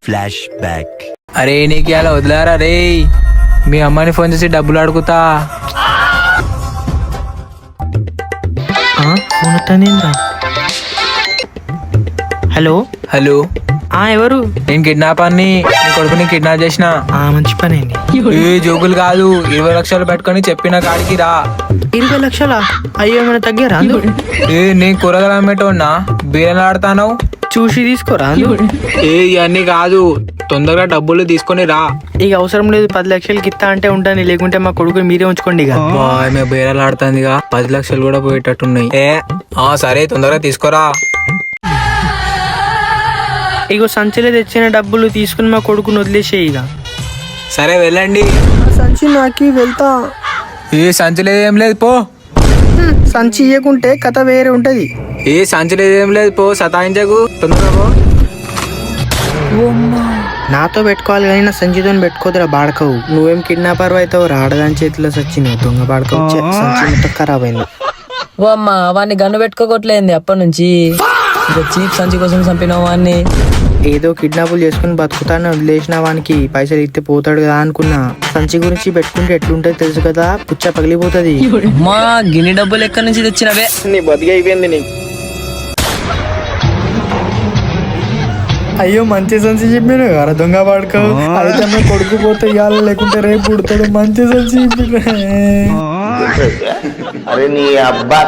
Flash back. అరే నీకు ఇలా వదిలేరా రే, మీ అమ్మని ఫోన్ చేసి డబ్బులు అడుగుతా. హలో హలో, ఎవరు? నేను కిడ్నాపర్ని, నీ కొడుకుని కిడ్నాప్ చేసిన. మంచి పని అయింది. ఏ జోకులు కాదు, 20 లక్షలు పెట్టుకొని చెప్పిన కాడికి రా. 20 లక్షలా? అయ్యో ఏమైనా తగ్గారా? నేను కూరగాయలు అమ్మేటోన్నా, బీరలు ఆడతాను. చూసి తీసుకోరా. ఇవన్నీ కాదు, తొందరగా డబ్బులు తీసుకొని రా. ఇక అవసరం లేదు, 10 లక్షలకి ఇస్తా అంటే ఉంటాను, లేకుంటే మా కొడుకు మీరే ఉంచుకోండి. ఇక మేము బీరలు ఆడుతుందిగా, 10 లక్షలు కూడా పోయేటట్టున్నాయి. సరే తొందరగా తీసుకోరా. ఇగో సంచిలో తెచ్చిన డబ్బులు తీసుకుని మా కొడుకుని వదిలేసే. ఇక సరే వెళ్ళండి. సంచి నాకి వెళ్తా. సంచి లేదు ఏం లేదు, పో. సంచి ఇవ్వకుంటే కథ వేరే ఉంటది. సంచి లేదు ఏం లేదు, పో, సతాయించకు, తొందరగా పో. నాతో పెట్టుకోవాలి కానీ నా సంచితో పెట్టుకోదురా బాడకవు. నువ్వేం కిడ్నాపర్ అవుతావు, రాడదాని చేతిలో సచ్చినావు, దొంగ బాడకవు. సంచి మొత్తం ఖరాబ్ అయింది. ఓ అమ్మ, వాడిని గన్ను పెట్టుకోగొట్టలేంది అప్పటి నుంచి. చీప్ సంచి కోసం చంపినావు వాడిని. ఏదో కిడ్నాపులు చేసుకుని బతుకుతాను వదిలేసిన వానికి పైసలు ఇస్తే పోతాడు కదా అనుకున్నా. సంచి గురించి పెట్టుకుంటే ఎట్లుంటది తెలుసు కదా, పుచ్చ పగిలిపోతుంది. మా గిన్నె డబ్బులు ఎక్కడి నుంచి తెచ్చినవే? నీ బతికి అయిపోయింది నీకు. అయ్యో మంచి సంచి చెప్పాను కదా దొంగ వాడుకో. అయితే కొడుకు పోతే ఇవాళ లేకుంటే రేపు పుడతాడు. మంచి సంచి చెప్పిన. అరే నీ అబ్బా.